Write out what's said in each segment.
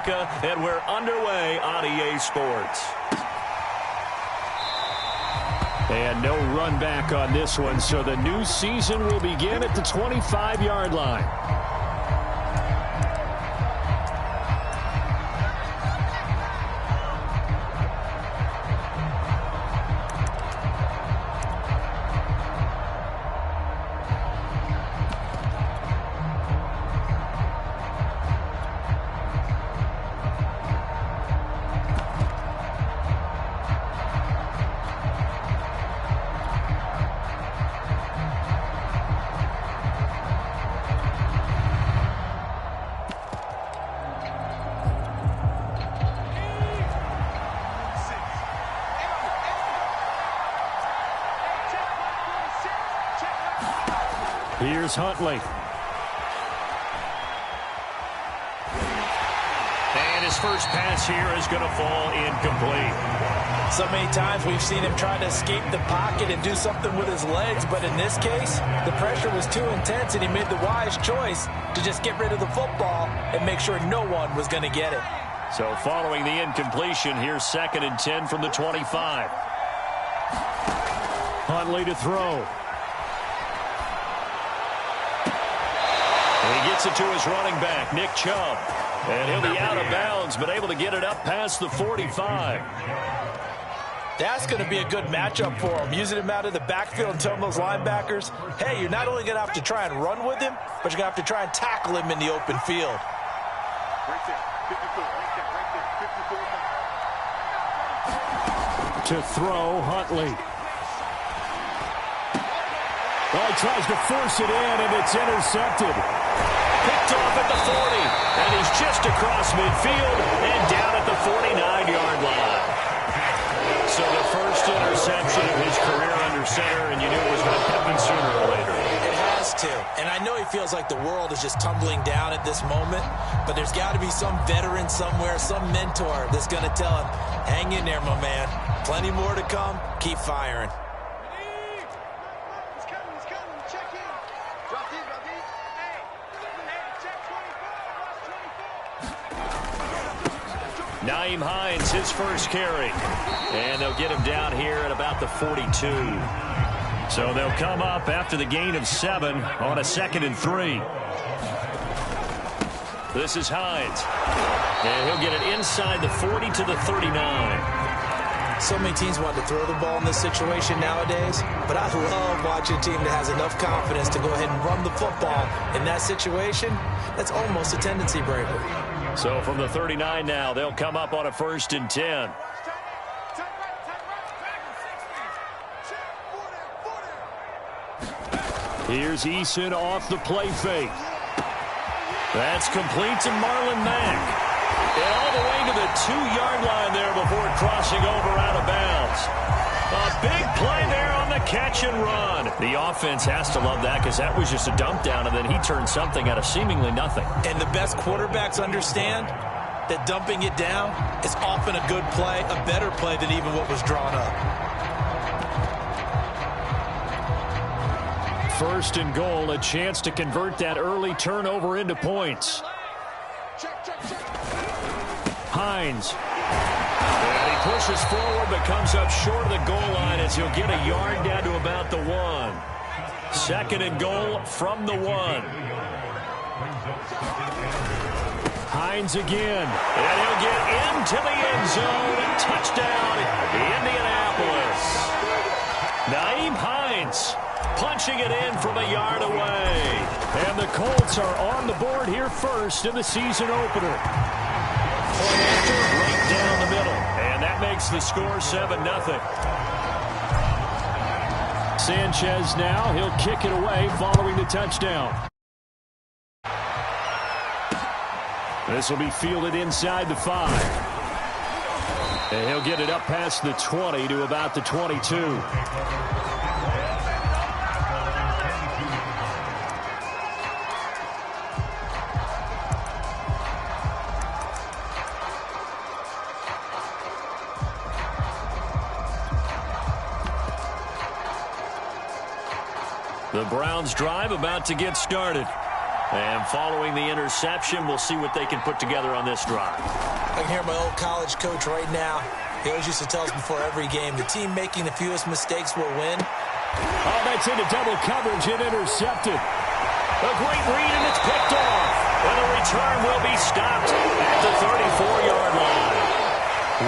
America, and we're underway on EA Sports. And no run back on this one, so the new season will begin at the 25-yard line. Here's Huntley. And his first pass here is going to fall incomplete. So many times we've seen him try to escape the pocket and do something with his legs, but in this case, the pressure was too intense and he made the wise choice to just get rid of the football and make sure no one was going to get it. So following the incompletion, here's 2nd and 10 from the 25. Huntley to throw. He gets it to his running back, Nick Chubb. And he'll be out of bounds, but able to get it up past the 45. That's going to be a good matchup for him, using him out of the backfield and telling those linebackers, hey, you're not only going to have to try and run with him, but you're going to have to try and tackle him in the open field. To throw, Huntley. Well, he tries to force it in, and it's intercepted. Picked off at the 40, and he's just across midfield and down at the 49-yard line. So the first interception of his career under center, and you knew it was going to happen sooner or later. It has to. And I know he feels like the world is just tumbling down at this moment, but there's got to be some veteran somewhere, some mentor that's going to tell him, hang in there, my man. Plenty more to come. Keep firing. 'Naeem Hines, his first carry. And they'll get him down here at about the 42. So they'll come up after the gain of 7 on a 2nd and 3. This is Hines. And he'll get it inside the 40 to the 39. So many teams want to throw the ball in this situation nowadays, but I love watching a team that has enough confidence to go ahead and run the football in that situation. That's almost a tendency breaker. So from the 39 now, they'll come up on a 1st and 10. Here's Eason off the play fake. That's complete to Marlon Mack. And all the way to the 2-yard line there before crossing over out of bounds. A big play there on the catch and run. The offense has to love that because that was just a dump down, and then he turned something out of seemingly nothing. And the best quarterbacks understand that dumping it down is often a good play, a better play than even what was drawn up. 1st and goal, a chance to convert that early turnover into points. Hines. And he pushes forward but comes up short of the goal line as he'll get a yard down to about the 1. 2nd and goal from the 1. Hines again. And he'll get into the end zone. Touchdown, Indianapolis. Nbd Hines punching it in from a yard away. And the Colts are on the board here first in the season opener. Point after, right down the middle. And that makes the score 7-0. Sanchez now, he'll kick it away following the touchdown. This will be fielded inside the 5. And he'll get it up past the 20 to about the 22. The Browns drive about to get started. And following the interception, we'll see what they can put together on this drive. I can hear my old college coach right now. He always used to tell us before every game, the team making the fewest mistakes will win. Oh, that's into double coverage and intercepted. A great read, and it's picked off. And the return will be stopped at the 34-yard line.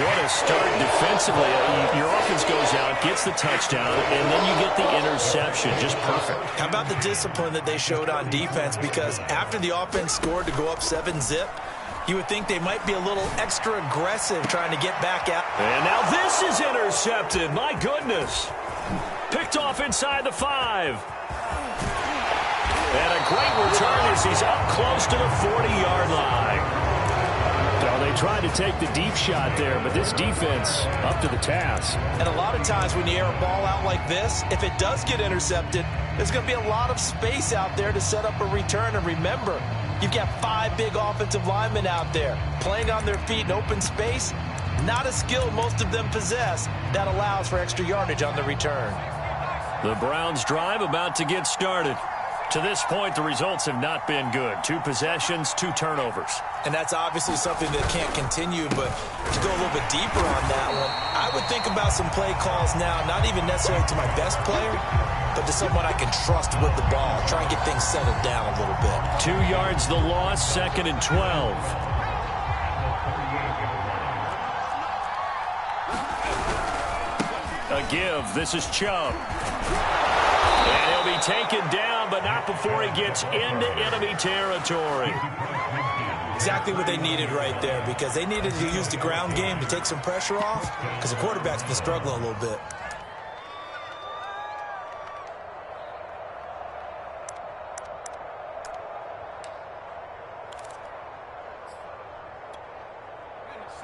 What a start defensively. Your offense goes out, gets the touchdown, and then you get the interception. Just perfect. How about the discipline that they showed on defense? Because after the offense scored to go up 7-zip, you would think they might be a little extra aggressive trying to get back out. And now this is intercepted. My goodness. Picked off inside the 5. And a great return as he's up close to the 40-yard line. So they tried to take the deep shot there, but this defense up to the task. And a lot of times when you air a ball out like this, if it does get intercepted, there's going to be a lot of space out there to set up a return. And remember, you've got 5 big offensive linemen out there playing on their feet in open space. Not a skill most of them possess that allows for extra yardage on the return. The Browns' drive about to get started. To this point, the results have not been good. 2 possessions, 2 turnovers. And that's obviously something that can't continue, but to go a little bit deeper on that one, I would think about some play calls now, not even necessarily to my best player, but to someone I can trust with the ball. Try and get things settled down a little bit. 2 yards the loss, 2nd and 12. A give. This is Chubb. And he'll be taken down, but not before he gets into enemy territory. Exactly what they needed right there, because they needed to use the ground game to take some pressure off, because the quarterback's been struggling a little bit.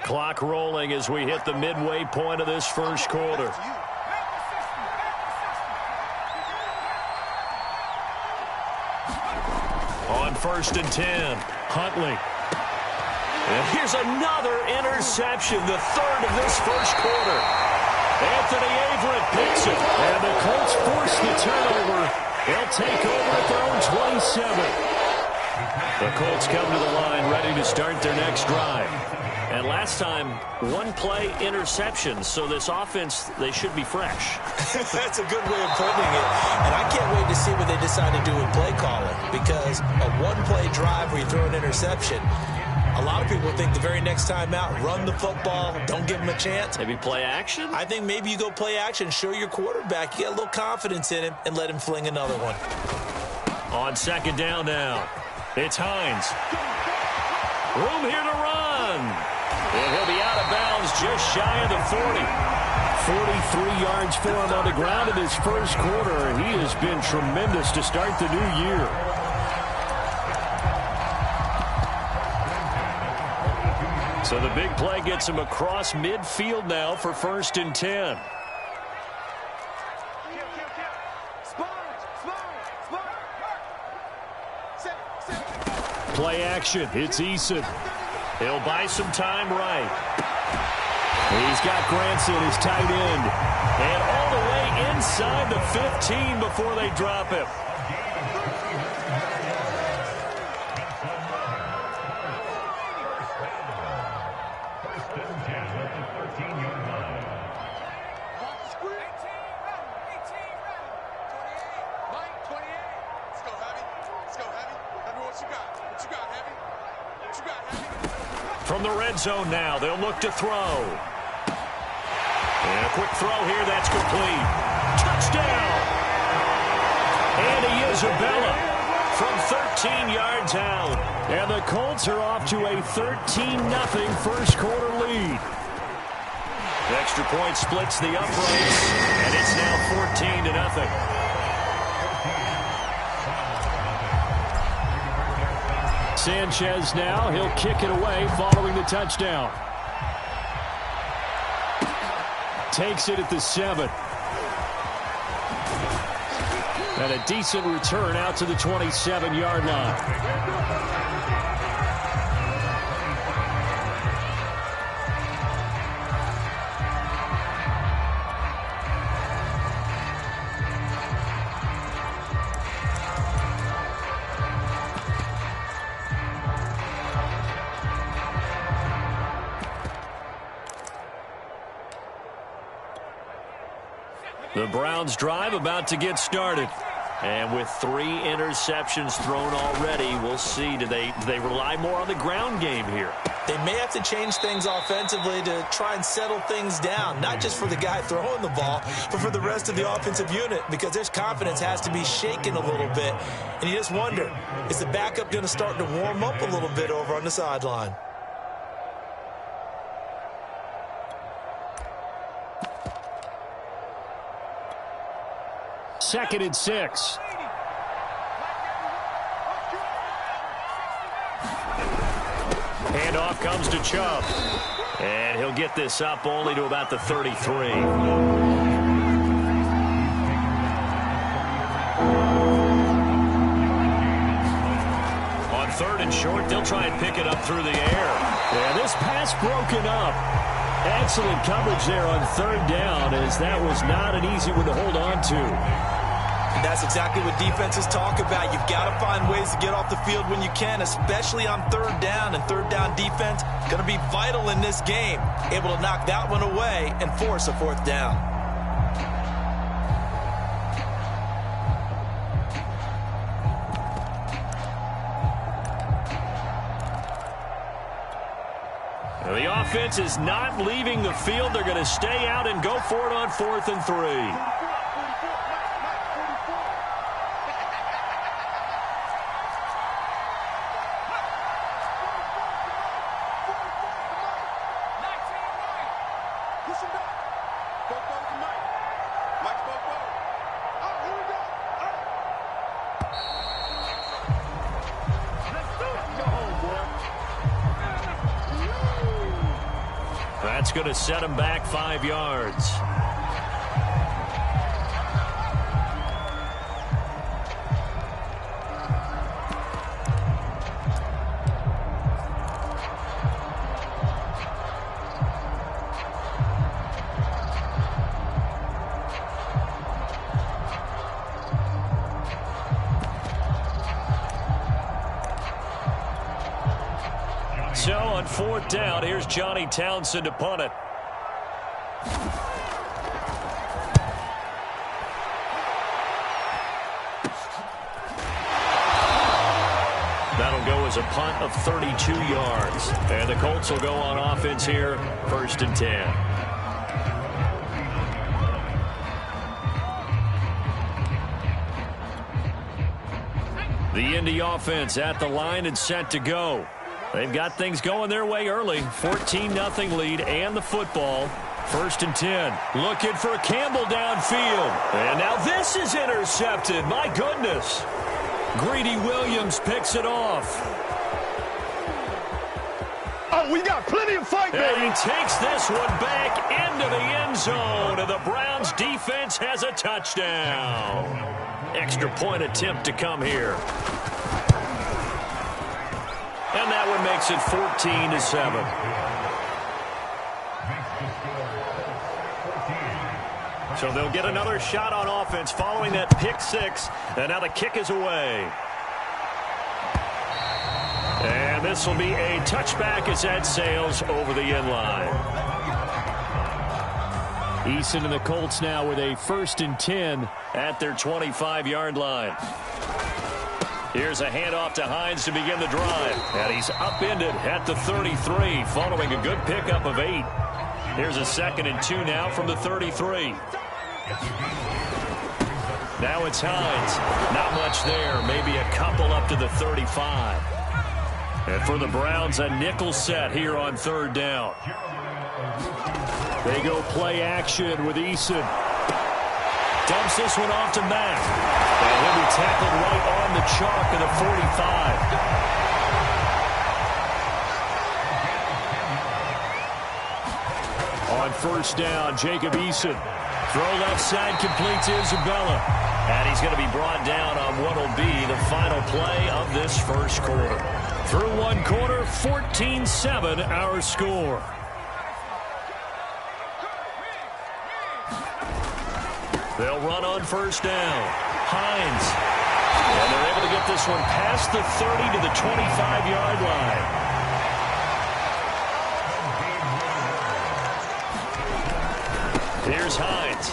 Clock rolling as we hit the midway point of this first quarter. On 1st and 10, Huntley. And here's another interception, the 3rd of this first quarter. Anthony Averett picks it. And the Colts force the turnover. They'll take over at their own 27. The Colts come to the line ready to start their next drive. And last time, 1-play interception, so this offense, they should be fresh. That's a good way of putting it. And I can't wait to see what they decide to do with play calling, because a 1-play drive where you throw an interception, a lot of people think the very next time out, run the football, don't give them a chance. Maybe play action? I think maybe you go play action, show your quarterback, you get a little confidence in him, and let him fling another one. On 2nd down now, it's Hines. Room here to run. And he'll be out of bounds just shy of the 40. 43 yards for him on the ground in his first quarter. And he has been tremendous to start the new year. So the big play gets him across midfield now for 1st and 10. Play action. It's Eason. He'll buy some time right. He's got Granson, his tight end. And all the way inside the 15 before they drop him. From the red zone now, they'll look to throw. And a quick throw here, that's complete. Touchdown! Andy Isabella from 13 yards out. And the Colts are off to a 13-0 first quarter lead. The extra point splits the uprights, and it's now 14-0. Sanchez now, he'll kick it away following the touchdown. Takes it at the 7. And a decent return out to the 27-yard line. The Browns drive about to get started. And with 3 interceptions thrown already, we'll see. Do they rely more on the ground game here? They may have to change things offensively to try and settle things down, not just for the guy throwing the ball, but for the rest of the offensive unit, because their confidence has to be shaken a little bit. And you just wonder, is the backup going to start to warm up a little bit over on the sideline? Second and 6. Handoff comes to Chubb. And he'll get this up only to about the 33. On 3rd and short, they'll try and pick it up through the air. Yeah, this pass broken up. Excellent coverage there on 3rd down, as that was not an easy one to hold on to. That's exactly what defenses talk about. You've got to find ways to get off the field when you can, especially on 3rd down. And 3rd down defense going to be vital in this game. Able to knock that one away and force a 4th down. The offense is not leaving the field. They're going to stay out and go for it on 4th and 3. That's going to set him back 5 yards. So on 4th down, here's Johnny Townsend to punt it. That'll go as a punt of 32 yards. And the Colts will go on offense here, 1st and 10. The Indy offense at the line and set to go. They've got things going their way early. 14-0 lead and the football. 1st and 10. Looking for Campbell downfield. And now this is intercepted. My goodness. Greedy Williams picks it off. Oh, we got plenty of fight, baby. And he takes this one back into the end zone. And the Browns defense has a touchdown. Extra point attempt to come here. And that one makes it 14-7. So they'll get another shot on offense following that pick 6. And now the kick is away. And this will be a touchback as that sails over the end line. Eason and the Colts now with a 1st and 10 at their 25-yard line. Here's a handoff to Hines to begin the drive. And he's upended at the 33 following a good pickup of 8. Here's a 2nd and 2 now from the 33. Now it's Hines. Not much there. Maybe a couple up to the 35. And for the Browns, a nickel set here on 3rd down. They go play action with Eason. Dumps this one off to Mack. And he'll be tackled right on the chalk of the 45. On 1st down, Jacob Eason. Throw left side, complete to Isabella. And he's going to be brought down on what will be the final play of this 1st quarter. Through 1 quarter, 14-7 our score. They'll run on 1st down. Hines. And they're able to get this one past the 30 to the 25-yard line. Here's Hines.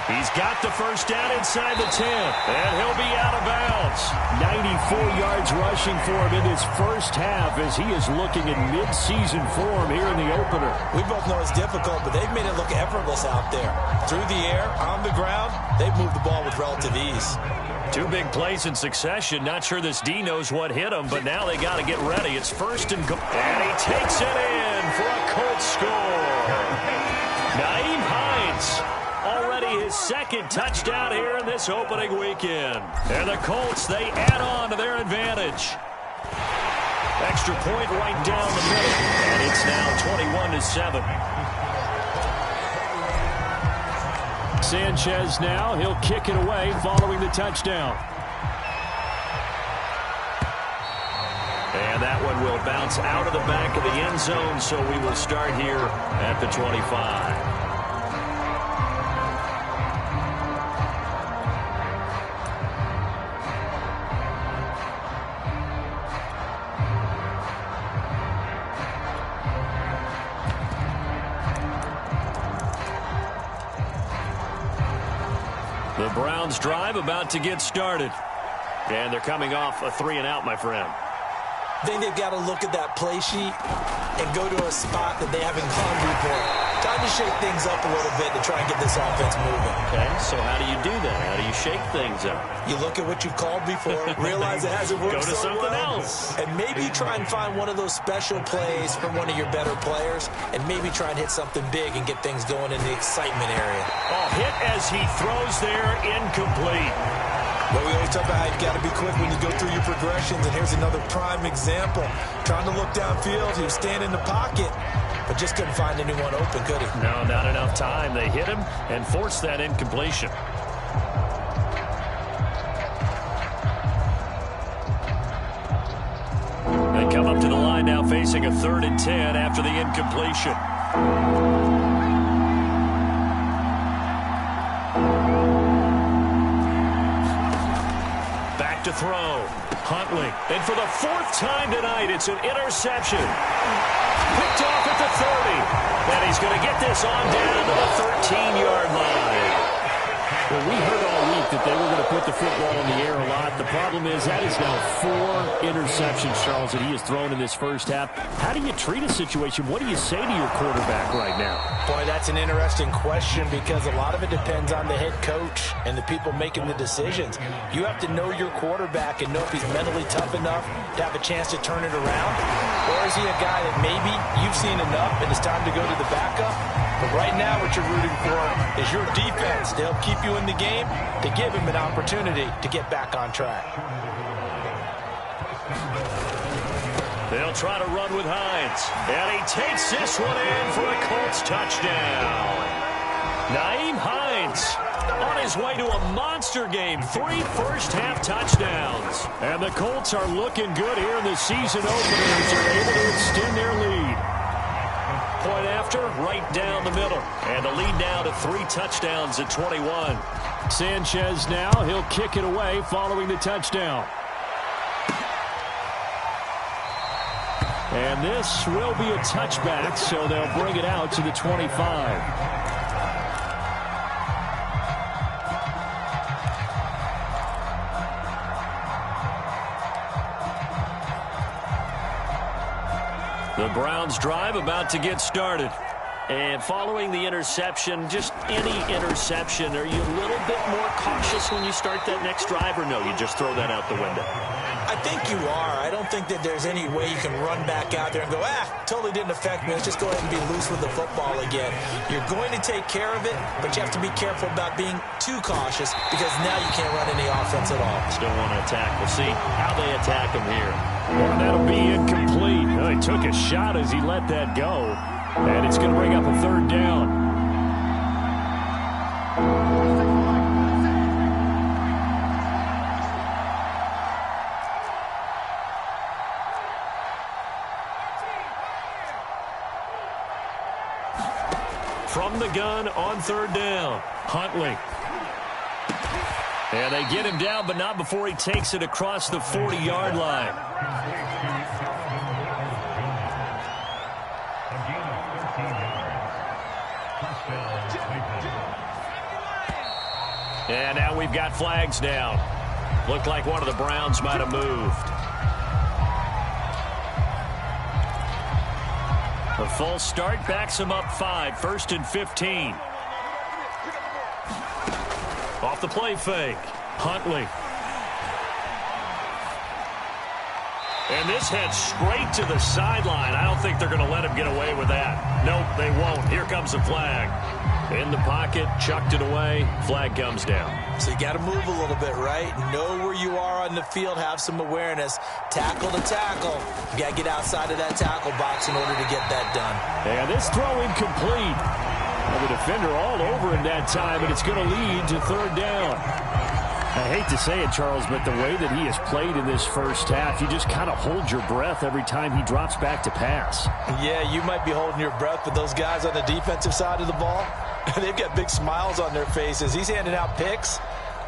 He's got the first down inside the 10, and he'll be out of bounds. 94 yards rushing for him in his first half as he is looking in mid-season form here in the opener. We both know it's difficult, but they've made it look effortless out there. Through the air, on the ground, they've moved the ball with relative ease. 2 big plays in succession. Not sure this D knows what hit him, but now they got to get ready. It's first and goal. And he takes it in for a Colts score. Nyheim Hines, already his second touchdown here in this opening weekend. And the Colts, they add on to their advantage. Extra point right down the middle. And it's now 21-7. Sanchez now, he'll kick it away following the touchdown. And that one will bounce out of the back of the end zone, so we will start here at the 25. The Browns drive about to get started. And they're coming off a 3-and-out, my friend. I think they've got to look at that play sheet and go to a spot that they haven't gone before. Time to shake things up a little bit to try and get this offense moving. Okay, so how do you do that? How do you shake things up? You look at what you've called before, realize it hasn't worked Go to so something well, else. and maybe try and find one of those special plays from one of your better players, and maybe try and hit something big and get things going in the excitement area. Oh, hit as he throws there, incomplete. Well, we always talk about how you've got to be quick when you go through your progressions, and here's another prime example. Trying to look downfield, he was standing in the pocket, but just couldn't find anyone open, could he? No, not enough time. They hit him and forced that incompletion. They come up to the line now facing a 3rd and 10 after the incompletion. To throw. Huntley. And for the 4th time tonight, it's an interception. Picked off at the 30. And he's going to get this on down to the 13-yard line. Well, we heard all week that they were going to put the football in the air a lot. The problem is that is now 4 interceptions, Charles, that he has thrown in this first half. How do you treat a situation? What do you say to your quarterback right now? Boy, that's an interesting question because a lot of it depends on the head coach and the people making the decisions. You have to know your quarterback and know if he's mentally tough enough to have a chance to turn it around. Or is he a guy that maybe you've seen enough and it's time to go to the backup? But right now what you're rooting for is your defense to help keep you in the game, to give him an opportunity to get back on track. They'll try to run with Hines. And he takes this one in for a Colts touchdown. Nyheim Hines on his way to a monster game. 3 first-half touchdowns. And the Colts are looking good here in the season opener as they're able to extend their lead. Point after, right down the middle. And the lead now to 3 touchdowns at 21. Sanchez now, he'll kick it away following the touchdown. And this will be a touchback, so they'll bring it out to the 25. The Browns drive about to get started. And following the interception, just any interception, are you a little bit more cautious when you start that next drive, or no, you just throw that out the window? I think you are. I don't think that there's any way you can run back out there and go, totally didn't affect me. Let's just go ahead and be loose with the football again. You're going to take care of it, but you have to be careful about being too cautious because now you can't run any offense at all. Still want to attack. We'll see how they attack him here. And that'll be incomplete. Well, he took a shot as he let that go. And it's going to bring up a 3rd down. From the gun on 3rd down, Huntley. And they get him down, but not before he takes it across the 40-yard line. And now we've got flags down. Looked like one of the Browns might have moved. A false start backs them up 5, 1st and 15. Off the play fake. Huntley. And this heads straight to the sideline. I don't think they're going to let him get away with that. Nope, they won't. Here comes the flag. In the pocket, chucked it away. Flag comes down. So you got to move a little bit, right? Know where you are on the field. Have some awareness. Tackle to tackle. You got to get outside of that tackle box in order to get that done. And this throw incomplete. And the defender all over him that time, and it's going to lead to 3rd down. I hate to say it, Charles, but the way that he has played in this first half, you just kind of hold your breath every time he drops back to pass. Yeah, you might be holding your breath, but those guys on the defensive side of the ball, they've got big smiles on their faces. He's handing out picks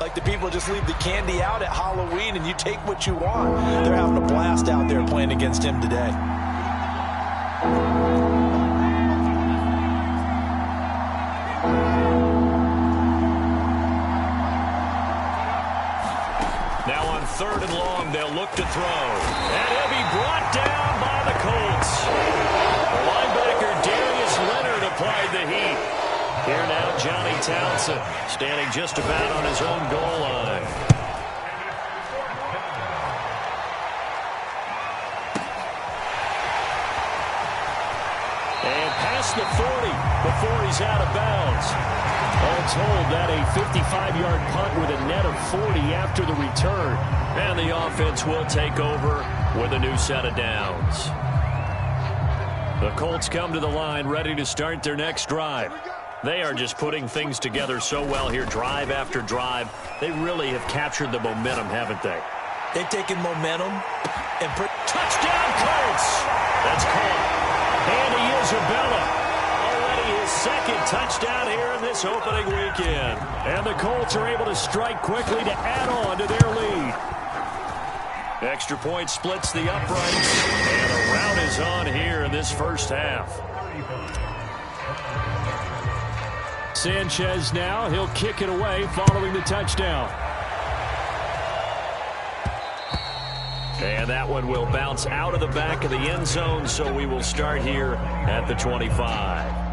like the people just leave the candy out at Halloween and you take what you want. They're having a blast out there playing against him today. Now on 3rd and long, they'll look to throw. And he'll be brought down by the Colts. Linebacker Darius Leonard applied the heat. Here now, Johnny Townsend, standing just about on his own goal line. And past the 40 before he's out of bounds. All told, that a 55-yard punt with a net of 40 after the return. And the offense will take over with a new set of downs. The Colts come to the line ready to start their next drive. They are just putting things together so well here, drive after drive. They really have captured the momentum, haven't they? They've taken momentum and touchdown Colts! That's caught. Andy Isabella. Already his 2nd touchdown here in this opening weekend. And the Colts are able to strike quickly to add on to their lead. Extra point splits the uprights. And a rout is on here in this first half. Sanchez now, he'll kick it away following the touchdown. And that one will bounce out of the back of the end zone, so we will start here at the 25.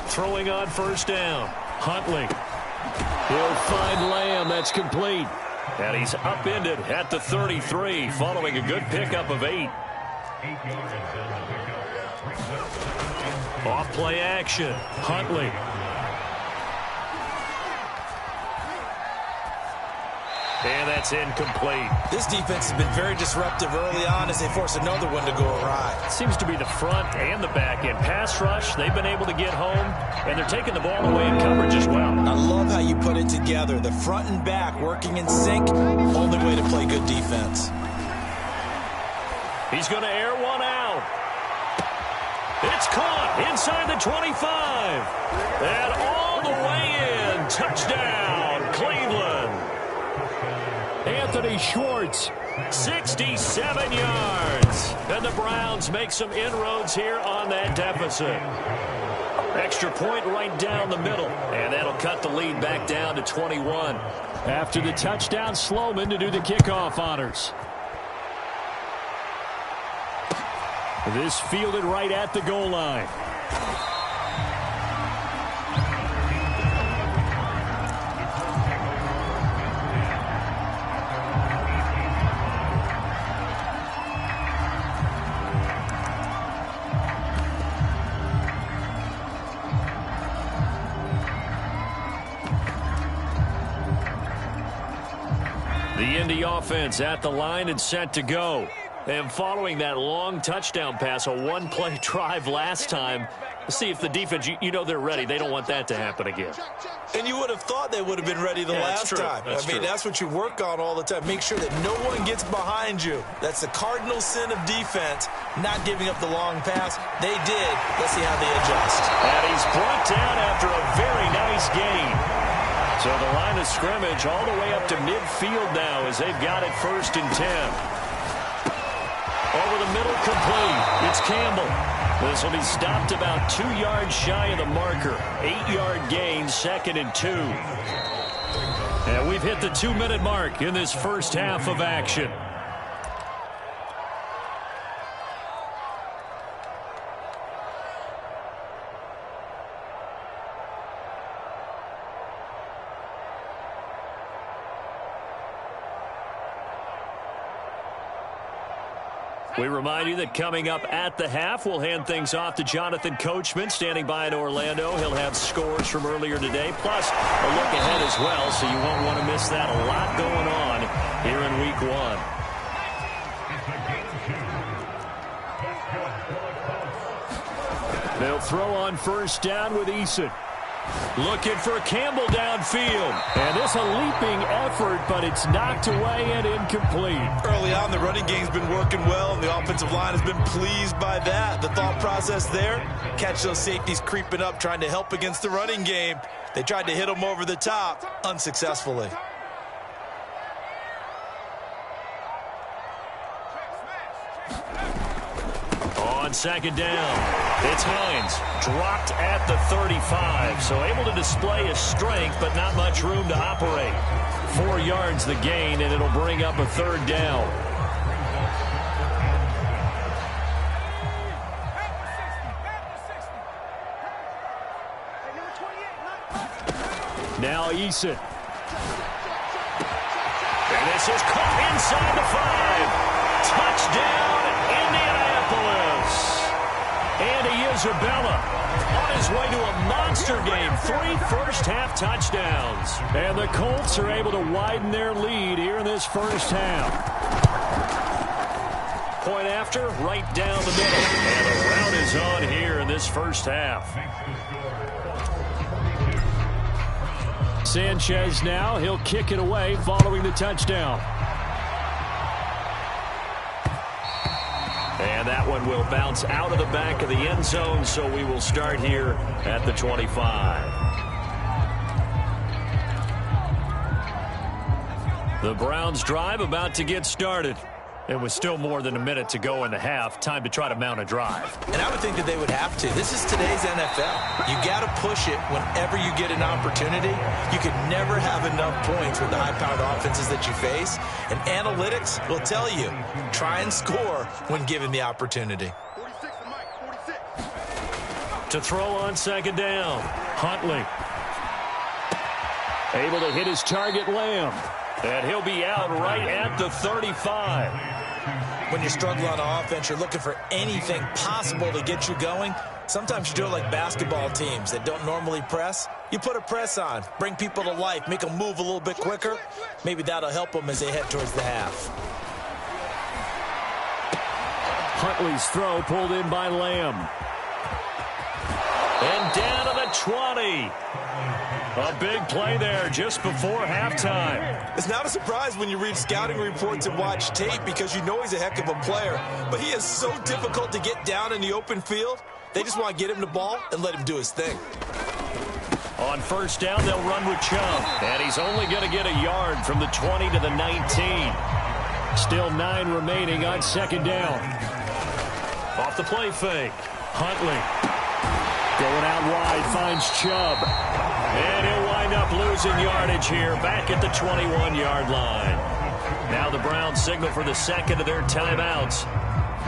Throwing on 1st down. Huntley. He'll find Lamb. That's complete. And he's upended at the 33 following a good pickup of 8. Off play action. Huntley. And that's incomplete. This defense has been very disruptive early on as they force another one to go awry. Seems to be the front and the back end. Pass rush, they've been able to get home, and they're taking the ball away in coverage as well. I love how you put it together. The front and back working in sync. Only way to play good defense. He's going to air one out. It's caught inside the 25. And all the way in. Touchdown, Cleveland. Anthony Schwartz. 67 yards. And the Browns make some inroads here on that deficit. Extra point right down the middle. And that'll cut the lead back down to 21. After the touchdown, Sloman to do the kickoff honors. This fielded right at the goal line. The Indy offense at the line and set to go. And following that long touchdown pass, a one-play drive last time, See if the defense, you know they're ready. They don't want that to happen again. And you would have thought they would have been ready the last time. That's what you work on all the time. Make sure that no one gets behind you. That's the cardinal sin of defense, not giving up the long pass. They did. Let's see how they adjust. And he's brought down after a very nice gain. So the line of scrimmage all the way up to midfield now as they've got it 1st and 10. Over the middle, complete. It's Campbell. This will be stopped about 2 yards shy of the marker. 8-yard gain, 2nd and 2. And we've hit the 2-minute mark in this first half of action. We remind you that coming up at the half, we'll hand things off to Jonathan Coachman, standing by in Orlando. He'll have scores from earlier today, plus a look ahead as well, so you won't want to miss that. A lot going on here in Week 1. They'll throw on 1st down with Eason. Looking for Campbell downfield. And this a leaping effort, but it's knocked away and incomplete. Early on, the running game's been working well, and the offensive line has been pleased by that. The thought process there, catch those safeties creeping up, trying to help against the running game. They tried to hit them over the top, unsuccessfully. On 2nd down. It's Hines, dropped at the 35, so able to display his strength, but not much room to operate. 4 yards the gain, and it'll bring up a 3rd down. Now Eason. And this is caught inside the 5. Touchdown, Indianapolis. Andy Isabella on his way to a monster game. 3 first-half touchdowns. And the Colts are able to widen their lead here in this first half. Point after, right down the middle. And the rout is on here in this first half. Sanchez now. He'll kick it away following the touchdown. And that one will bounce out of the back of the end zone, so we will start here at the 25. The Browns drive about to get started. And with still more than a minute to go in the half, time to try to mount a drive. And I would think that they would have to. This is today's NFL. You got to push it whenever you get an opportunity. You could never have enough points with the high-powered offenses that you face. And analytics will tell you, try and score when given the opportunity. 46, Mike, 46. To throw on 2nd down, Huntley. Able to hit his target, Lamb. And he'll be out right at the 35. When you struggle on offense, you're looking for anything possible to get you going. Sometimes you do it like basketball teams that don't normally press. You put a press on, bring people to life, make them move a little bit quicker. Maybe that'll help them as they head towards the half. Huntley's throw pulled in by Lamb. And down to the 20. A big play there just before halftime. It's not a surprise when you read scouting reports and watch tape because you know he's a heck of a player. But he is so difficult to get down in the open field. They just want to get him the ball and let him do his thing. On 1st down, they'll run with Chubb. And he's only going to get a yard from the 20 to the 19. Still 9 remaining on 2nd down. Off the play fake. Huntley. Going out wide, finds Chubb. And he'll wind up losing yardage here back at the 21-yard line. Now the Browns signal for the second of their timeouts,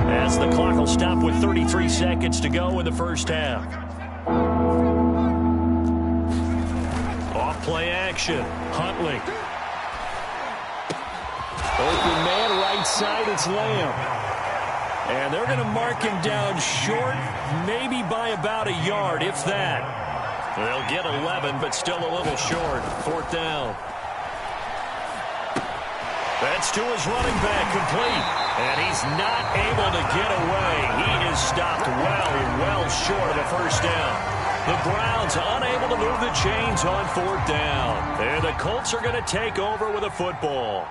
as the clock will stop with 33 seconds to go in the first half. Off play action. Huntley. Open man right side, it's Lamb. And they're going to mark him down short, maybe by about a yard, if that. They'll get 11, but still a little short. 4th down. That's to his running back, complete. And he's not able to get away. He is stopped well short of a first down. The Browns unable to move the chains on fourth down. And the Colts are going to take over with a football.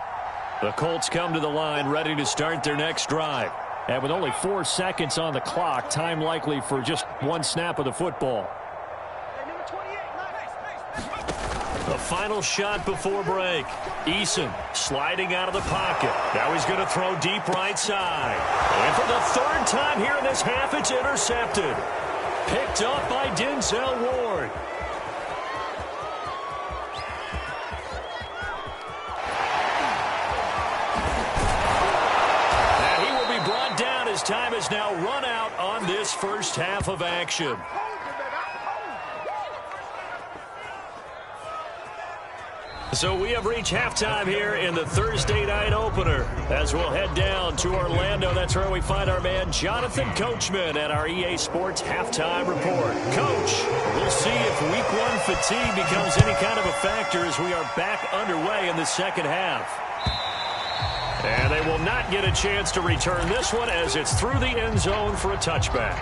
The Colts come to the line ready to start their next drive. And with only 4 seconds on the clock, time likely for just one snap of the football. The final shot before break. Eason sliding out of the pocket. Now he's going to throw deep right side. And for the third time here in this half, it's intercepted. Picked up by Denzel Ward. And he will be brought down as time has now run out on this first half of action. So we have reached halftime here in the Thursday night opener. As we'll head down to Orlando, that's where we find our man Jonathan Coachman at our EA Sports Halftime Report. Coach, we'll see if Week 1 fatigue becomes any kind of a factor as we are back underway in the second half. And they will not get a chance to return this one as it's through the end zone for a touchback.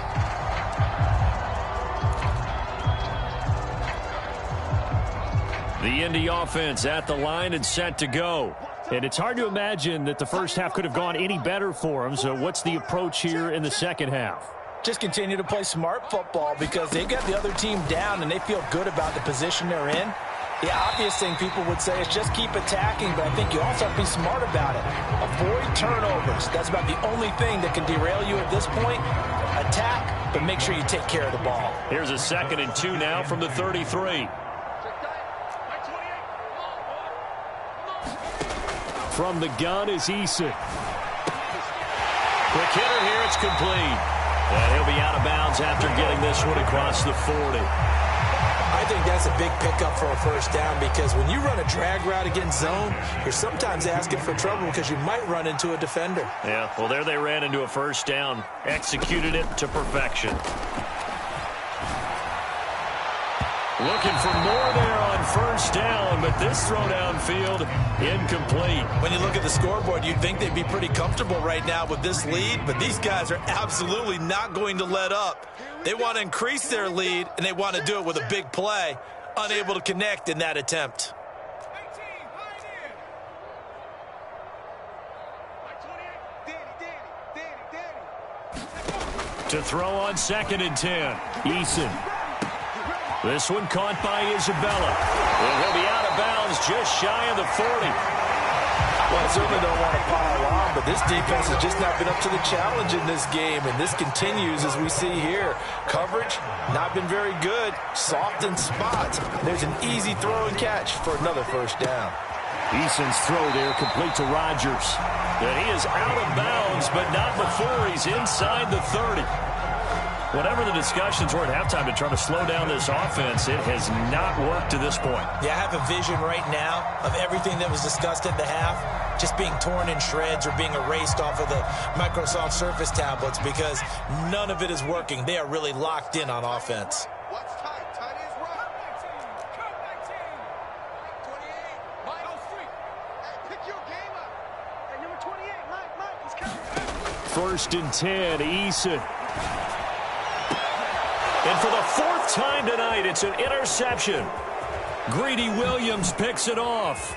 The Indy offense at the line and set to go. And it's hard to imagine that the first half could have gone any better for them. So what's the approach here in the second half? Just continue to play smart football because they got the other team down and they feel good about the position they're in. The obvious thing people would say is just keep attacking, but I think you also have to be smart about it. Avoid turnovers. That's about the only thing that can derail you at this point. Attack, but make sure you take care of the ball. Here's a 2nd and 2 now from the 33. From the gun is Eason. Quick hitter here, it's complete. And he'll be out of bounds after getting this one across the 40. I think that's a big pickup for a first down because when you run a drag route against zone, you're sometimes asking for trouble because you might run into a defender. Yeah, well, there they ran into a first down. Executed it to perfection. Looking for more there on first down, but this throw downfield incomplete. When you look at the scoreboard, you'd think they'd be pretty comfortable right now with this lead, but these guys are absolutely not going to let up. They want to increase their lead, and they want to do it with a big play. Unable to connect in that attempt. To throw on 2nd and 10. Eason. This one caught by Isabella. And he'll be out of bounds just shy of the 40. Well, I certainly don't want to pile on, but this defense has just not been up to the challenge in this game, and this continues as we see here. Coverage, not been very good. Soft in spots. There's an easy throw and catch for another first down. Eason's throw there complete to Rodgers. And he is out of bounds, but not before he's inside the 30. Whatever the discussions were at halftime to try to slow down this offense, it has not worked to this point. Yeah, I have a vision right now of everything that was discussed at the half just being torn in shreds or being erased off of the Microsoft Surface tablets because none of it is working. They are really locked in on offense. What's tight? Tight is right. 28. Mike. Hey, pick your game up. Hey, number 28. Mike, he's coming. 1st and 10, Eason. And for the 4th time tonight, it's an interception. Greedy Williams picks it off.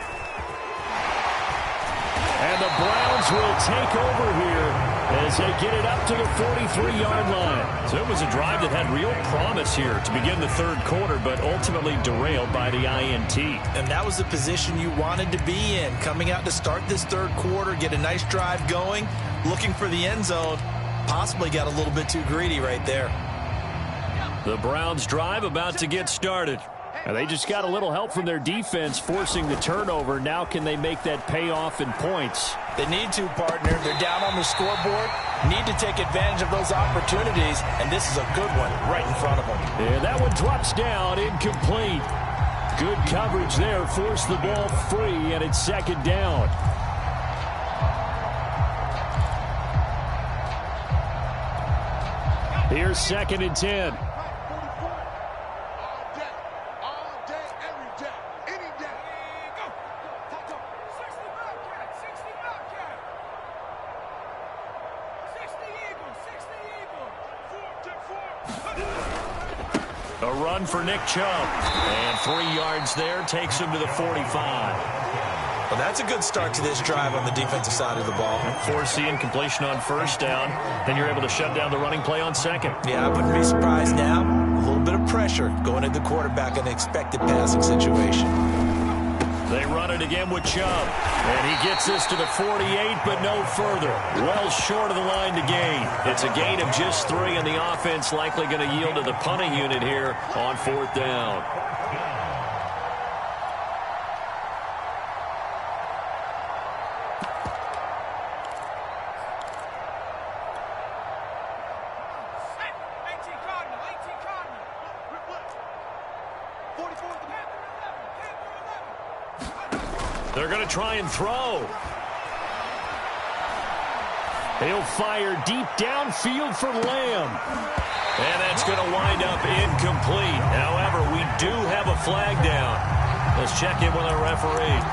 And the Browns will take over here as they get it up to the 43-yard line. So it was a drive that had real promise here to begin the 3rd quarter, but ultimately derailed by the INT. And that was the position you wanted to be in. Coming out to start this 3rd quarter, get a nice drive going, looking for the end zone. Possibly got a little bit too greedy right there. The Browns drive about to get started. And they just got a little help from their defense forcing the turnover. Now can they make that pay off in points? They need to, partner. They're down on the scoreboard. Need to take advantage of those opportunities. And this is a good one right in front of them. And that one drops down, incomplete. Good coverage there. Forced the ball free, and it's 2nd down. Here's 2nd and 10. run for Nick Chubb. And 3 yards there takes him to the 45. Well, that's a good start to this drive on the defensive side of the ball. Force the incompletion on first down. Then you're able to shut down the running play on second. Yeah, I wouldn't be surprised now. A little bit of pressure going at the quarterback in an expected passing situation. They run it again with Chubb. And he gets this to the 48, but no further. Well short of the line to gain. It's a gain of just 3, and the offense likely going to yield to the punting unit here on 4th down. They're going to try and throw. He'll fire deep downfield for Lamb. And that's going to wind up incomplete. However, we do have a flag down. Let's check in with our referee.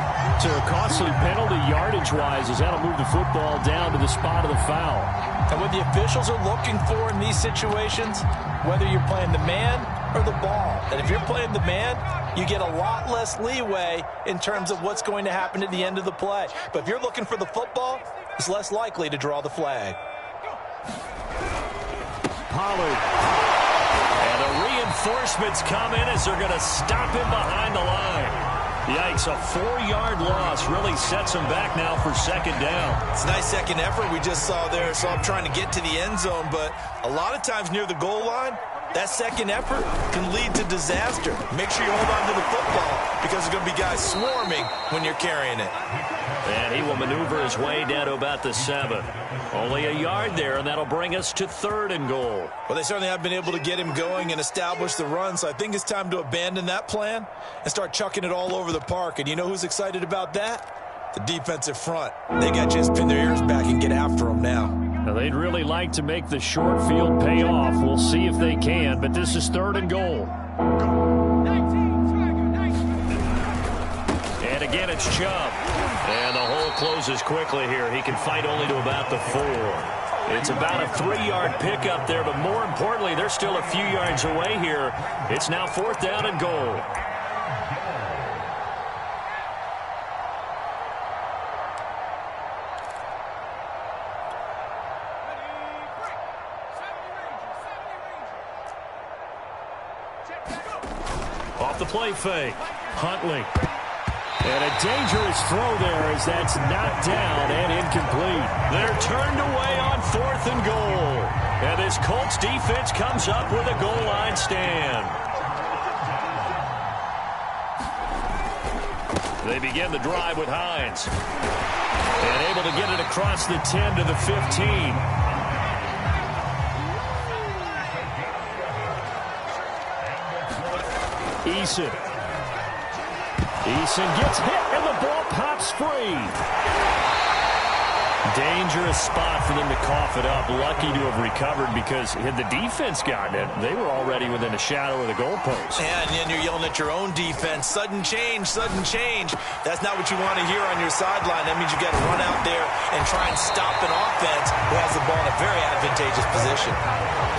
So a costly penalty yardage-wise as that'll move the football down to the spot of the foul. And what the officials are looking for in these situations, whether you're playing the man or the ball, and if you're playing the man, you get a lot less leeway in terms of what's going to happen at the end of the play. But if you're looking for the football, it's less likely to draw the flag. Pollard. And the reinforcements come in as they're going to stop him behind the line. Yikes, a 4-yard loss really sets him back now for second down. It's a nice second effort we just saw there, so I'm trying to get to the end zone, but a lot of times near the goal line, that second effort can lead to disaster. Make sure you hold on to the football because there's going to be guys swarming when you're carrying it. And he will maneuver his way down to about the 7. Only a yard there, and that'll bring us to 3rd and goal. Well, they certainly have been able to get him going and establish the run, so I think it's time to abandon that plan and start chucking it all over the park. And you know who's excited about that? The defensive front. They got to just pin their ears back and get after him now. Now, they'd really like to make the short field pay off. We'll see if they can, but this is 3rd and goal. And again, it's Chubb. And the hole closes quickly here. He can fight only to about the 4. It's about a 3-yard pickup there, but more importantly, they're still a few yards away here. It's now 4th down and goal. Off the play fake. Huntley. And a dangerous throw there as that's knocked down and incomplete. They're turned away on 4th and goal. And this Colts defense comes up with a goal line stand. They begin the drive with Hines. And able to get it across the 10 to the 15. Eason gets hit, and the ball pops free. Dangerous spot for them to cough it up. Lucky to have recovered because had the defense gotten it, they were already within a shadow of the goalpost. And then you're yelling at your own defense. Sudden change, sudden change. That's not what you want to hear on your sideline. That means you got to run out there and try and stop an offense who has the ball in a very advantageous position.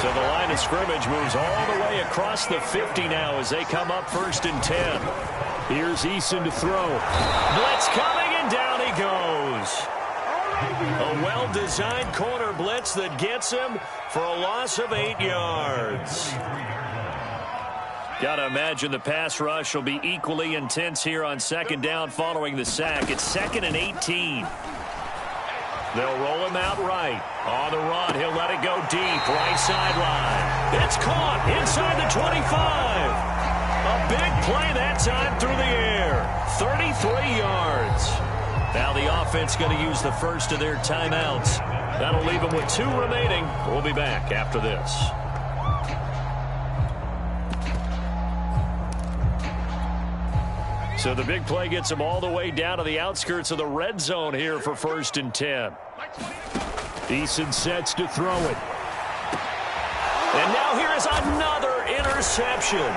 So the line of scrimmage moves all the way across the 50 now as they come up 1st and 10. Here's Eason to throw. Blitz coming, and down he goes. A well-designed corner blitz that gets him for a loss of 8 yards. Got to imagine the pass rush will be equally intense here on 2nd down following the sack. It's 2nd and 18. They'll roll him out right. On the run, he'll let it go deep. Right sideline. It's caught inside the 25. A big play that time through the air. 33 yards. Now the offense going to use the first of their timeouts. That'll leave them with 2 remaining. We'll be back after this. So the big play gets them all the way down to the outskirts of the red zone here for 1st and 10. Eason sets to throw it. And now here is another interception.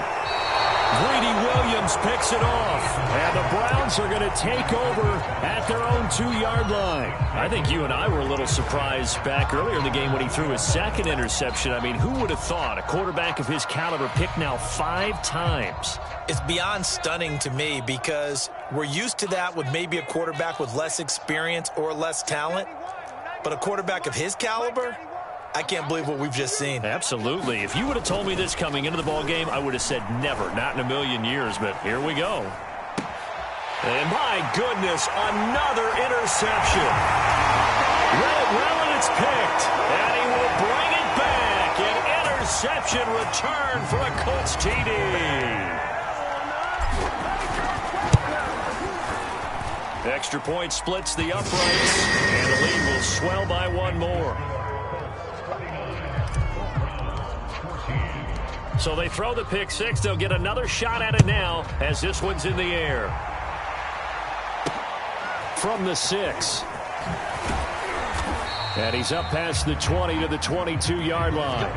Greedy Williams picks it off. And the Browns are going to take over at their own 2-yard line. I think you and I were a little surprised back earlier in the game when he threw his second interception. I mean, who would have thought a quarterback of his caliber picked now 5 times? It's beyond stunning to me because we're used to that with maybe a quarterback with less experience or less talent. But a quarterback of his caliber, I can't believe what we've just seen. Absolutely. If you would have told me this coming into the ball game, I would have said never, not in a million years, but here we go. And my goodness, another interception. Read it well, and it's picked. And he will bring it back. An interception return for a Colts TD. Extra point splits the uprights, and the lead will swell by 1 more. So they throw the pick 6. They'll get another shot at it now as this one's in the air. From the 6. And he's up past the 20 to the 22-yard line.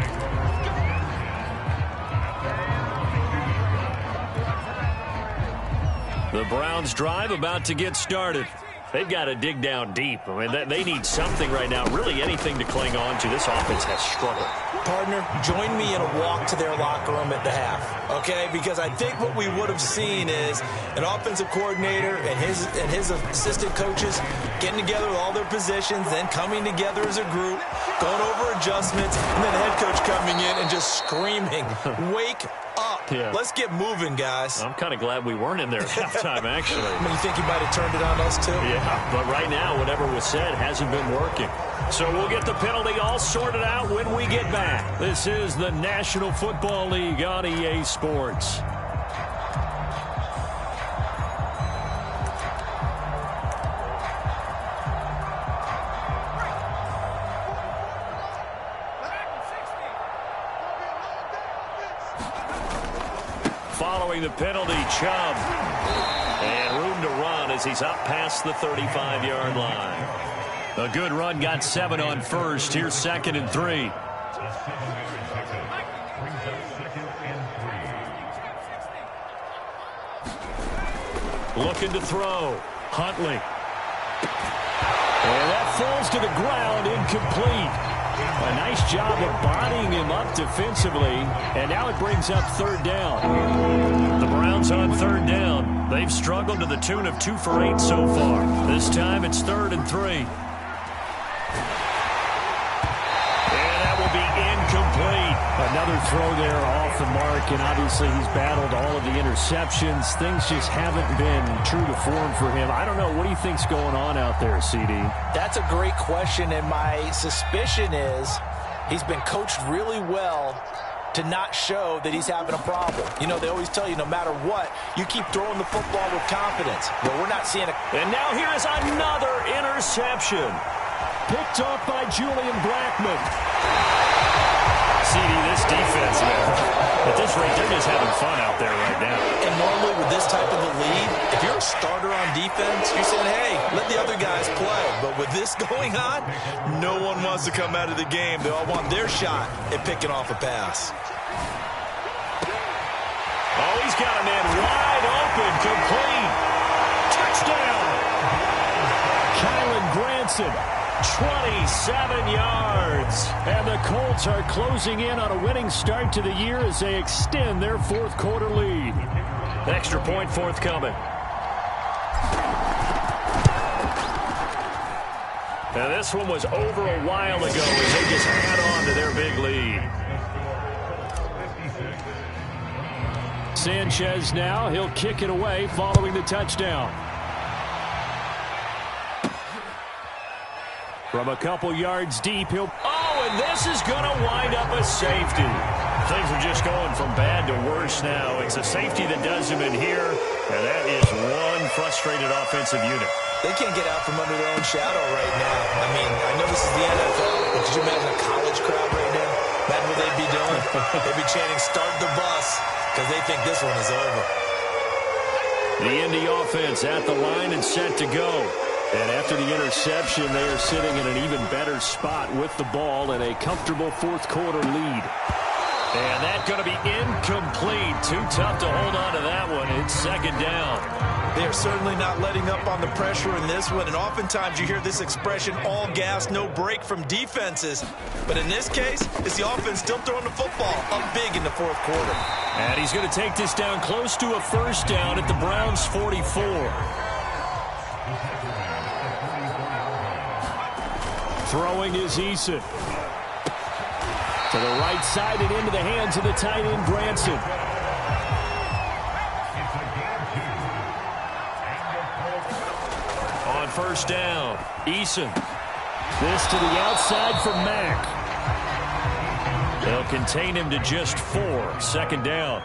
The Browns drive about to get started. They've got to dig down deep. I mean, they need something right now, really anything to cling on to. This offense has struggled. Partner, join me in a walk to their locker room at the half, okay? Because I think what we would have seen is an offensive coordinator and his assistant coaches getting together with all their positions, then coming together as a group, going over adjustments, and then the head coach coming in and just screaming, wake up. Yeah. Let's get moving, guys. I'm kind of glad we weren't in there at halftime, actually. I mean, you think he might have turned it on us, too? Yeah, but right now, whatever was said hasn't been working. So we'll get the penalty all sorted out when we get back. This is the National Football League on EA Sports. Following the penalty, Chubb. And room to run as he's up past the 35-yard line. A good run, got 7 on first. Here's 2nd and 3. Looking to throw. Huntley. And that falls to the ground, incomplete. A nice job of bodying him up defensively, and now it brings up 3rd down. The Browns on 3rd down. They've struggled to the tune of 2 for 8 so far. This time it's 3rd and 3. And that will be incomplete. Another throw there off the mark, and obviously he's battled all of the interceptions. Things just haven't been true to form for him. I don't know. What do you think's going on out there, CD? That's a great question, and my suspicion is he's been coached really well to not show that he's having a problem. You know, they always tell you no matter what, you keep throwing the football with confidence. But we're not seeing it. And now here is another interception. Picked off by Julian Blackmon. CD, this defense, man, at this rate, they're just having fun out there right now. And normally with this type of a lead, if you're a starter on defense, you're saying, hey, let the other guys play. But with this going on, no one wants to come out of the game. They all want their shot at picking off a pass. Oh, he's got a man wide open, complete. Touchdown. Kylan Granson. 27 yards. And the Colts are closing in on a winning start to the year as they extend their 4th quarter lead. Extra point forthcoming. Now this one was over a while ago as they just add on to their big lead. Sanchez now, he'll kick it away following the touchdown. From a couple yards deep, he'll... Oh, and this is going to wind up a safety. Things are just going from bad to worse now. It's a safety that does him in here, and that is one frustrated offensive unit. They can't get out from under their own shadow right now. I mean, I know this is the NFL, but could you imagine a college crowd right now? Imagine what they'd be doing. They'd be chanting, start the bus, because they think this one is over. The Indy offense at the line and set to go. And after the interception, they are sitting in an even better spot with the ball and a comfortable 4th quarter lead. And that's going to be incomplete. Too tough to hold on to that one. It's second down. They are certainly not letting up on the pressure in this one, and oftentimes you hear this expression, all gas, no break from defenses. But in this case, it's the offense still throwing the football up big in the fourth quarter. And he's going to take this down close to a first down at the Browns' 44. Throwing is Eason. To the right side and into the hands of the tight end, Branson. On first down, Eason. This to the outside for Mack. They'll contain him to just 4. Second down.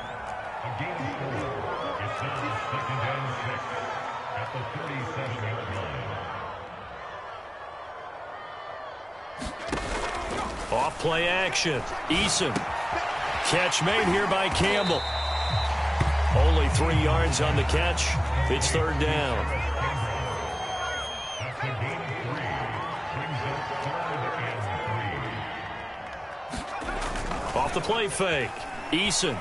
Off play action. Eason. Catch made here by Campbell. Only 3 yards on the catch. It's third down. Off the play fake. Eason.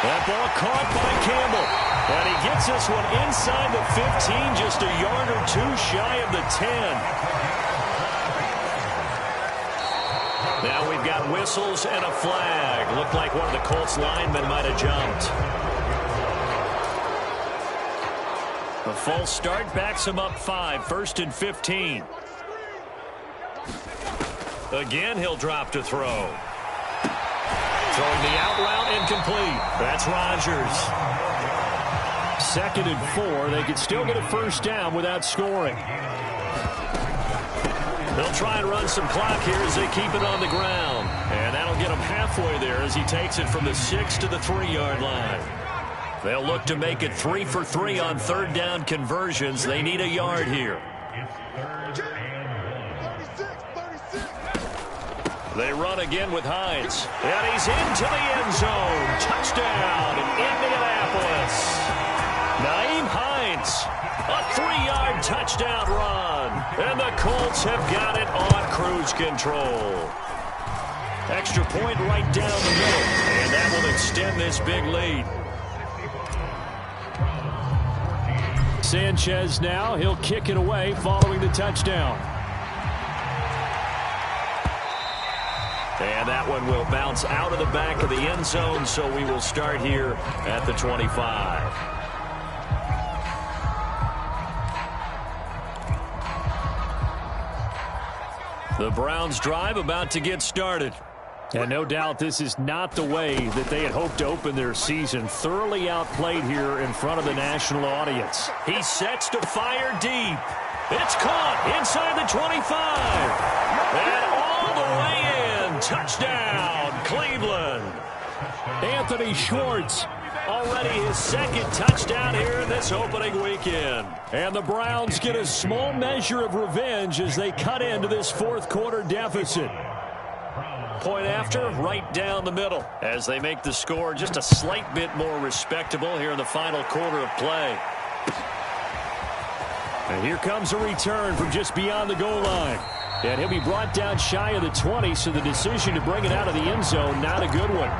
That ball caught by Campbell. And he gets this one inside the 15, just a yard or 2 shy of the 10. Now we've got whistles and a flag. Looked like one of the Colts linemen might have jumped. The false start backs him up 5, first and 15. Again, he'll drop to throw. Throwing the out route incomplete. That's Rodgers. Second and 4. They could still get a first down without scoring. They'll try and run some clock here as they keep it on the ground. And that'll get him halfway there as he takes it from the 6 to the 3-yard line. They'll look to make it 3 for 3 on third down conversions. They need a yard here. They run again with Hines. And he's into the end zone. Touchdown in Indianapolis. Nyheim Hines. A 3-yard touchdown run. And the Colts have got it on cruise control. Extra point right down the middle. And that will extend this big lead. Sanchez now. He'll kick it away following the touchdown. And that one will bounce out of the back of the end zone, so we will start here at the 25. The Browns drive about to get started. And no doubt this is not the way that they had hoped to open their season. Thoroughly outplayed here in front of the national audience. He sets to fire deep. It's caught inside the 25. And all the way in. Touchdown, Cleveland. Anthony Schwartz. Already his second touchdown here in this opening weekend. And the Browns get a small measure of revenge as they cut into this fourth quarter deficit. Point after, right down the middle, as they make the score just a slight bit more respectable here in the final quarter of play. And here comes a return from just beyond the goal line. And he'll be brought down shy of the 20, so the decision to bring it out of the end zone, not a good one.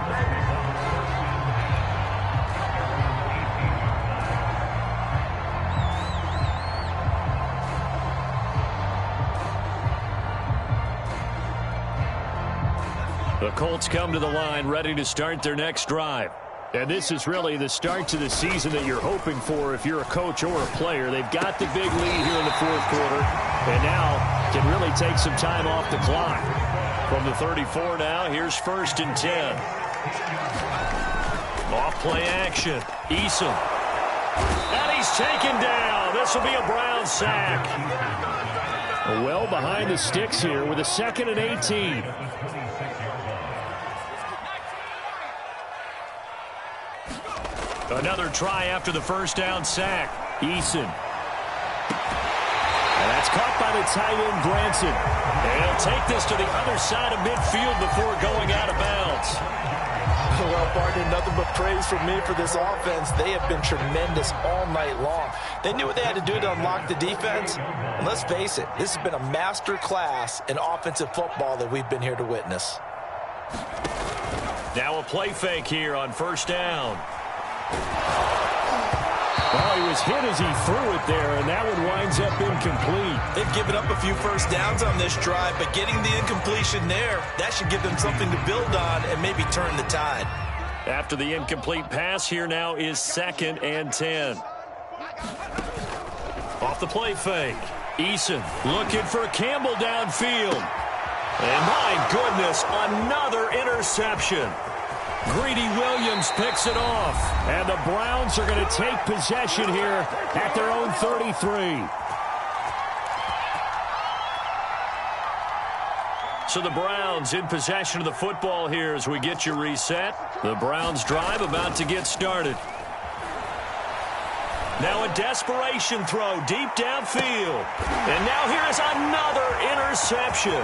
The Colts come to the line ready to start their next drive. And this is really the start to the season that you're hoping for if you're a coach or a player. They've got the big lead here in the fourth quarter, and now can really take some time off the clock. From the 34 now, here's first and 10. Off play action. Eason. And he's taken down. This will be a Brown sack. Well behind the sticks here with a 2nd and 18. Another try after the first down sack. Eason. And that's caught by the tight end, Branson. And he'll take this to the other side of midfield before going out of bounds. Well, partner, nothing but praise from me for this offense. They have been tremendous all night long. They knew what they had to do to unlock the defense. And let's face it, this has been a master class in offensive football that we've been here to witness. Now a play fake here on first down. Well, he was hit as he threw it there, and that one winds up incomplete. They've given up a few first downs on this drive, but getting the incompletion there, that should give them something to build on and maybe turn the tide. After the incomplete pass, here now is 2nd and 10. Off the play fake. Eason looking for Campbell downfield. And my goodness, another interception. Greedy Williams picks it off. And the Browns are going to take possession here at their own 33. So the Browns in possession of the football here as we get you reset. The Browns drive about to get started. Now a desperation throw deep downfield. And now here is another interception.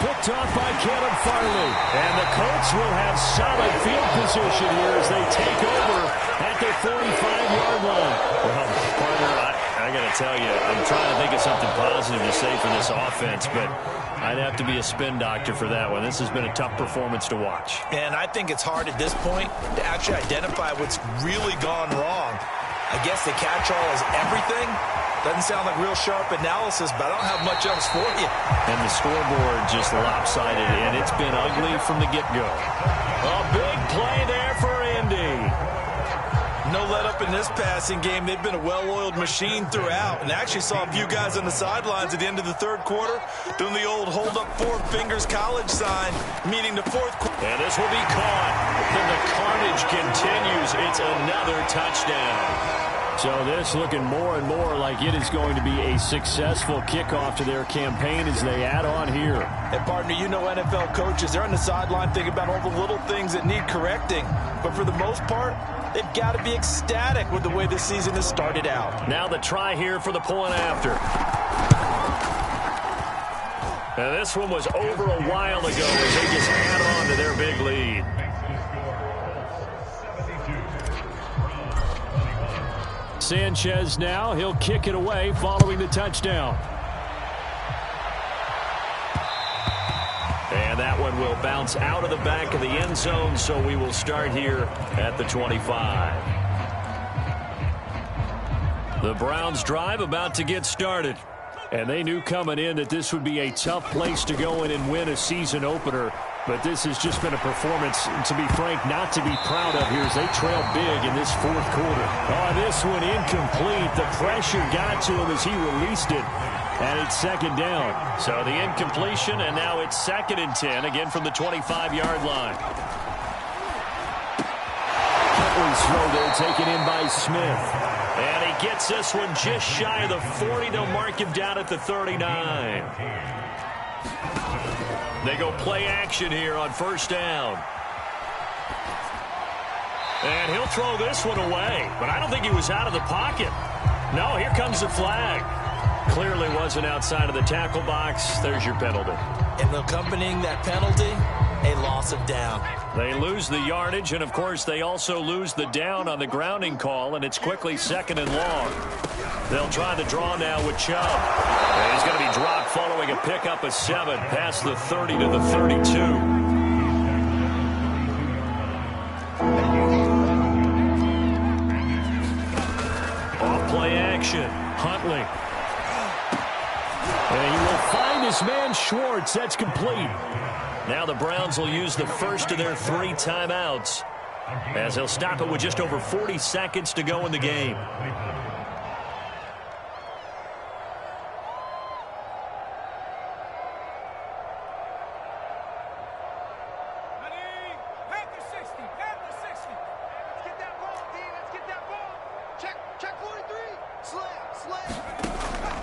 Picked off by Caleb Farley. And the Colts will have solid field position here as they take over at their 45-yard line. Well, partner, I got to tell you, I'm trying to think of something positive to say for this offense, but I'd have to be a spin doctor for that one. This has been a tough performance to watch. And I think it's hard at this point to actually identify what's really gone wrong. I guess the catch-all is everything. Doesn't sound like real sharp analysis, but I don't have much else for you. And the scoreboard just lopsided, and it's been ugly from the get-go. A big play there for Indy. No let-up in this passing game. They've been a well-oiled machine throughout. And I actually saw a few guys on the sidelines at the end of the third quarter doing the old hold-up four fingers college sign, meaning the fourth quarter. And this will be caught. Then the carnage continues. It's another touchdown. So this looking more and more like it is going to be a successful kickoff to their campaign as they add on here. And partner, you know NFL coaches, they're on the sideline thinking about all the little things that need correcting. But for the most part, they've got to be ecstatic with the way this season has started out. Now the try here for the point after. Now this one was over a while ago as they just add on to their big lead. Sanchez now, he'll kick it away following the touchdown. And that one will bounce out of the back of the end zone, so we will start here at the 25. The Browns drive about to get started. And they knew coming in that this would be a tough place to go in and win a season opener. But this has just been a performance, to be frank, not to be proud of here as they trail big in this fourth quarter. Oh, this one incomplete. The pressure got to him as he released it. And it's 2nd down. So the incompletion, and now it's 2nd and 10, again from the 25-yard line. Huntley's throw there taken in by Smith. And he gets this one just shy of the 40. They'll mark him down at the 39. They go play action here on first down. And he'll throw this one away. But I don't think he was out of the pocket. No, here comes the flag. Clearly wasn't outside of the tackle box. There's your penalty. And accompanying that penalty, a loss of down. They lose the yardage, and, of course, they also lose the down on the grounding call, and it's quickly 2nd and long. They'll try the draw now with Chubb. And he's going to be dropped following a pickup of 7 past the 30 to the 32. Off play action. Huntley. And he will find his man Schwartz. That's complete. Now the Browns will use the first of their 3 timeouts as they'll stop it with just over 40 seconds to go in the game.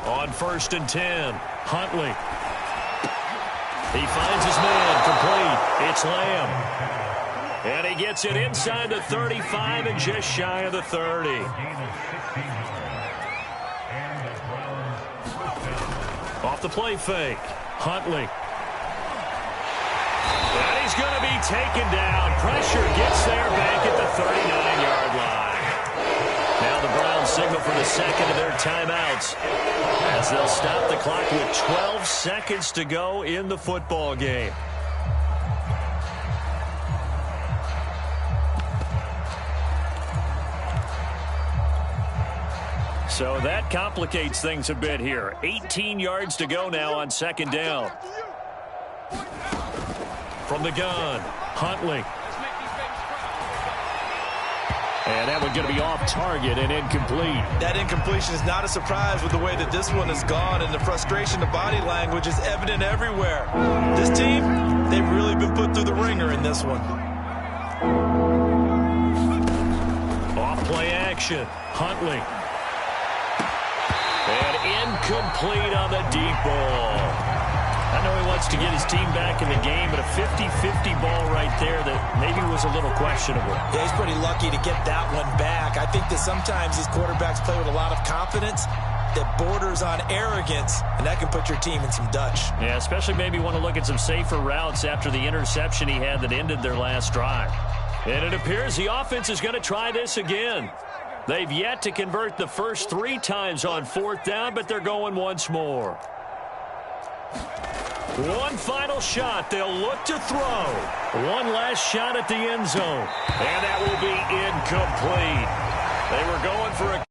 On 1st and 10, Huntley. He finds his man, complete. It's Lamb. And he gets it inside the 35 and just shy of the 30. Off the play fake, Huntley. And he's going to be taken down. Pressure gets there back at the 39-yard line. Now the Browns signal for the second of their timeouts as they'll stop the clock with 12 seconds to go in the football game. So that complicates things a bit here. 18 yards to go now on second down. From the gun, Huntley. And that one's going to be off target and incomplete. That incompletion is not a surprise with the way that this one has gone, and the frustration, the body language is evident everywhere. This team, they've really been put through the ringer in this one. Off play action, Huntley. And incomplete on the deep ball. I know he wants to get his team back in the game, but a 50-50 ball right there that maybe was a little questionable. Yeah, he's pretty lucky to get that one back. I think that sometimes these quarterbacks play with a lot of confidence that borders on arrogance, and that can put your team in some Dutch. Yeah, especially maybe want to look at some safer routes after the interception he had that ended their last drive. And it appears the offense is going to try this again. They've yet to convert the first 3 times on 4th down, but they're going once more. One final shot. They'll look to throw. One last shot at the end zone. And that will be incomplete. They were going for a